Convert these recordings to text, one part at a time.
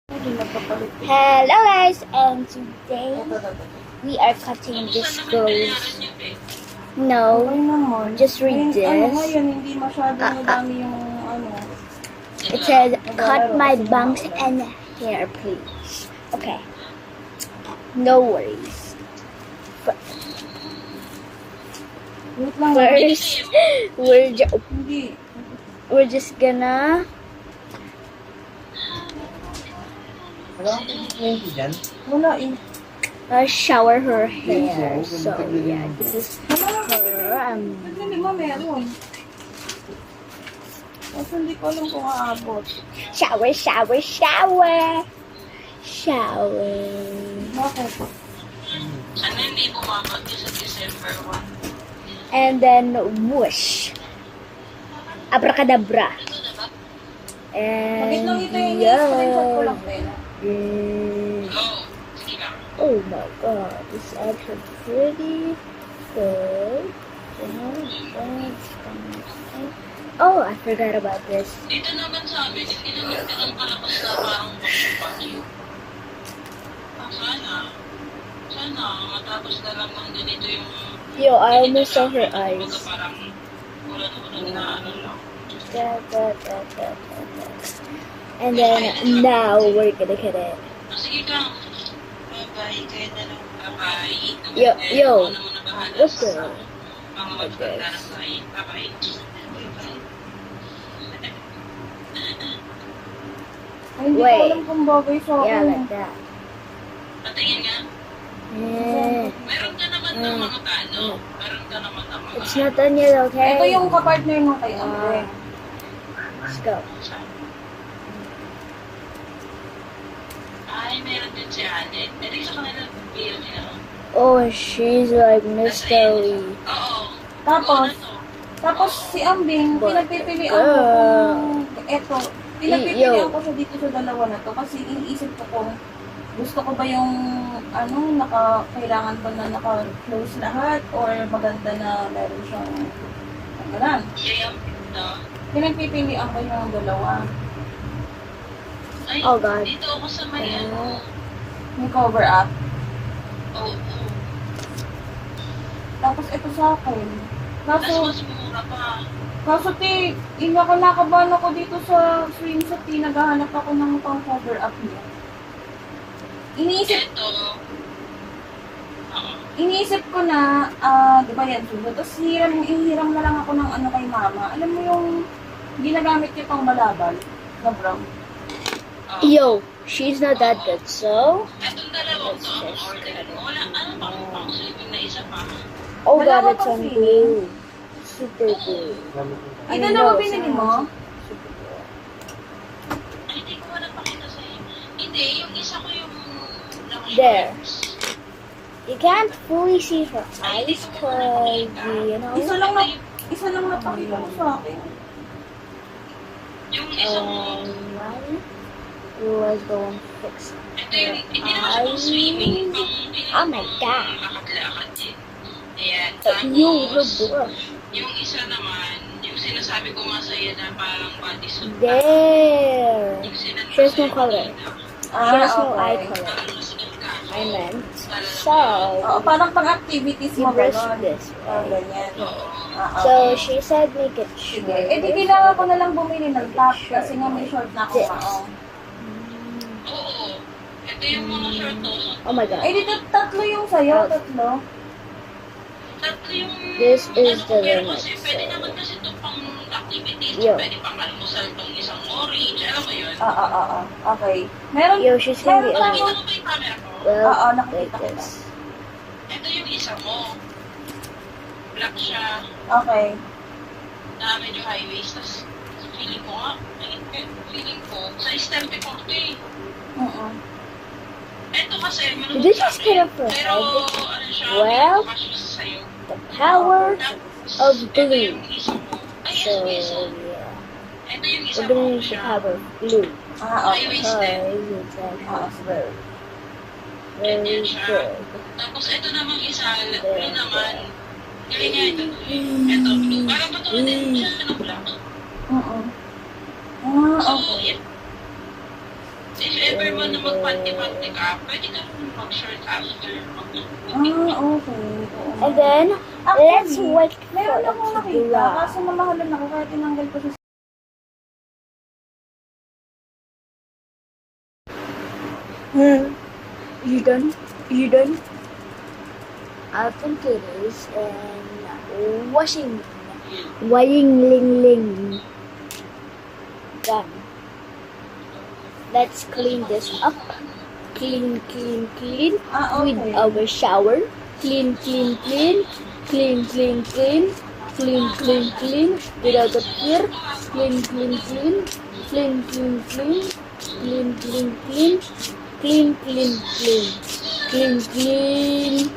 Hello guys, and today we are cutting this girl's. No, just read this. It says, cut my bangs and hair, please. Okay, no worries. First, we're just gonna shower her hair. So yeah, this is her. Shower, shower, shower. Shower. And then whoosh. Abracadabra. And yeah. Oh my god, this is actually pretty good. Oh, I forgot about this. Yo, I almost saw her eyes. And then now we're gonna get it. Yo, what's the like this? Wait, yeah, like that. Yeah. It's not done yet, okay? Ito yung kapartner mo kay Amber. Let's go. Oh, she's like mystery. Tapos si Ambing, pinagpipilian ko kung eto. Pinagpipilian ko siya dito sa dalawa na to kasi iniisip ko kung gusto ko ba yung kailangan ba na naka-close lahat or maganda na meron siyang ganun. Pinagpipilian ko yung dalawa. Oh god. Dito ako sa may May cover up. Oo. Tapos ito sa akin. Mas mura pa. Kaso kinakabahan ako dito sa swimsuit, naghahanap ako ng pang cover up niya. Iniisip ko na, di ba yan, sulo? Tapos hihiram na lang ako ng ano kay mama. Alam mo yung ginagamit niya pang balabal na brown. Yo, she's not that good, so Itong dalawang to ang order mo. Wala, ano pang swimming na isa pa? oh god, Dalawa it's on kasi. blue. Super blue. Ay, dalawa binili mo? Ay, hindi ko wala pakita sa'yo. Hindi, yung isa ko yung There. You can't fully see her eyes cause, you know. Isa lang napakita ko sa akin. Yung isa mo. Let's go and fix Ito yung, hindi naman siya pang swimming. Oh my god. Lakad-lakad din. Ayan. You the Tapos, brush. yung isa naman, yung sinasabi ko nga sa'yo na parang bodysuit. There. Yung sinasabi She has no color. She has no eye color. Parang nasugat ka. I meant. So, Oo, parang pang-activities you mo brush gano'n. this. Ganyan. So, she said make it Sige. short. Eh, di kailangan ko na lang bumili ng top kasi nga may short na ako. Oo. Ito yung mga short to. Oh my god. Eh, dito tatlo yung sa'yo, tatlo. Tatlo yung... This is the pero limit, kasi pwede so- naman kasi ito pang activities. Yo. Pwede pang almusal tong isang orange. Alam mo yun? Okay. Meron, Yo, she's gonna be meron Nakita ugly. mo ba yung camera ko? Well, nakikita like ko this. Ito yung isa mo. Black siya. Okay. Na medyo high waist. Tapos feeling ko nga, feeling ko, size 34 to eh. Ito kasi, Did you just get up for a pero head? ano siya, Well, kasya siya sa'yo. The power Tapos, of ito blue. yung isa mo. Ay, So, yes, yeah. ito yung isa We're mo. going to siya. have a blue. High waist din. Because it's actually very, Ganyan very siya. good. Tapos ito namang isa, blue naman. Kaya nga ito, ito blue. Parang patulad din siya ng black. Okay. So, if ever mo na magpanti-panti ka, pwede ka rin mag-short after. Okay. Oo. And then, let's Actually, wait for meron it akong to nakita, dry. kaso mamahalan ako kaya tinanggal ko siya. You done? You done? I think it is. And washing. Washing ling ling. Done. Let's clean this up. Clean, clean, clean. With Okay. our shower. Clean, clean, clean. Clean, clean, clean. Clean, clean, clean. Without a tear. Clean, clean, clean. Clean, clean, clean. Clean, clean, clean. Clean, clean, clean. Clean, clean.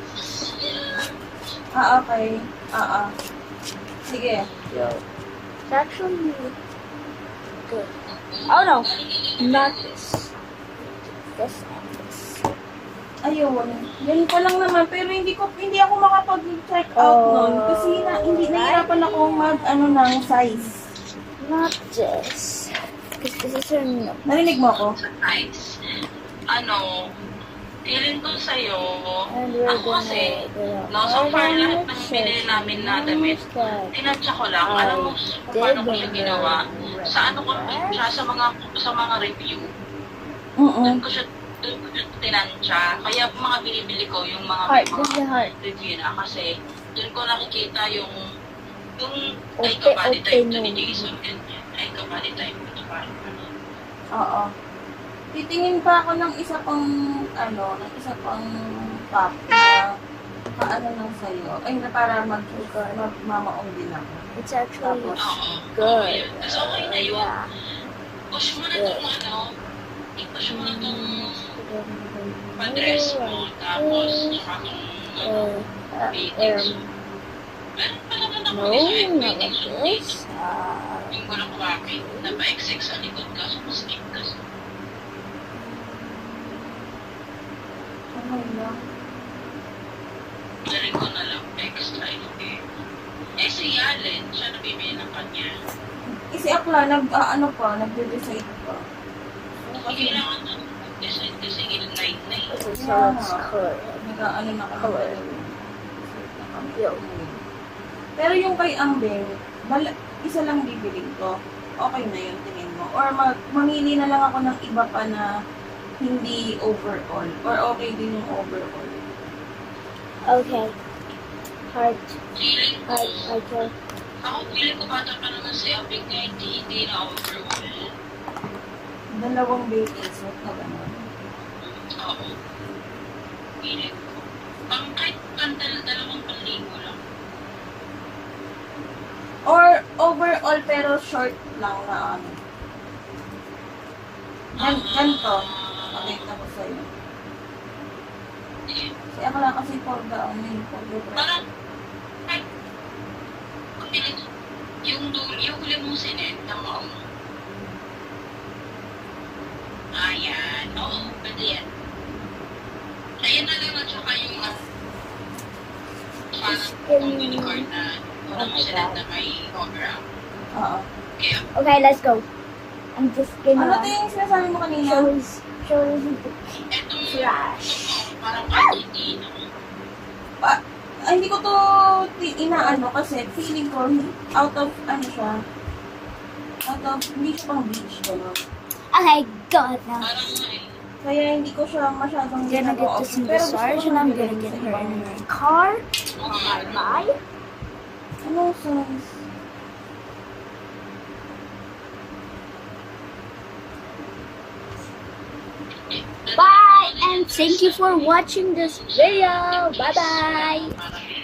Okay. Sige. It's actually good. Oh no, not this. This and this. Ayun. Yan ko lang naman. Pero hindi ako makapag-check out nun. Kasi nahihirapan ako ng size. Not this. Because this is a no. Narinig mo ako? Nice. Feeling ko sa'yo, And we're ako kasi, so far lahat ng binili namin na damit, tinansya ko lang, alam mo kung paano ko siya ginawa, sa sa mga review, doon ko siya tinansya, kaya mga binibili ko yung mga may Heart, this is the heart. review na, kasi doon ko nakikita yung ay Ote, kabali ote, type to ni no. Jason, and ay kabali type to parang Oo. Titingin pa ako ng isa pang top na paano lang sa'yo. Ay, na para magmamaong din ako. It's actually Tapos, good. Tapos okay na yun. Yeah. Push mo na itong i-push mo na itong padress mo, tapos tsaka itong meetings mo. Meron pa naman ako No, design not meetings like mo dito. this. Yung walang bakit, napa-exec sa likod ka, so stick ka. ano lang. Galing ko na lang extra eh. Eh si Allen, siya nabibili ng kanya. Kasi akla, nagde-decide pa. Kasi kailangan ng design kasi in-line na eh. Okay, so let's color. Nag-ano na kami. Color. Yo. Pero yung kay Ambeng, isa lang bibiling ko. Okay na yun, tingin mo. Or mamili na lang ako ng iba pa na hindi overall. Or okay din yung overall. Okay. Heart. Feeling ko, Heart. ako feeling ko bata pa naman si Abing na hindi na overall. Dalawang baking suit na gano'n. Oo. Feeling ko. Kahit dalawang panligo lang. Or overall pero short lang na ano. Ganito. Pakita ko sa'yo. Kasi ako lang kasi for the Parang, kahit, yung huli mong sinenta mo. Ayan. Oo, pwede yan. Ayan na lang at saka yung parang unicorn na unang mo sinenta may cover up. Oo. Kaya, Okay, let's go. I'm just Ano gonna ito yung sinasabi mo kanina? show the etong trash. parang hindi na. Hindi ko to inaano kasi feeling ko out of hindi siya pang beach gano'n. Okay, go now. Parang Kaya hindi ko siya masyadong I'm gonna get this in the Sarge and I'm gonna get her in her car. Bye. Ano size? Bye and thank you for watching this video. Bye bye. parang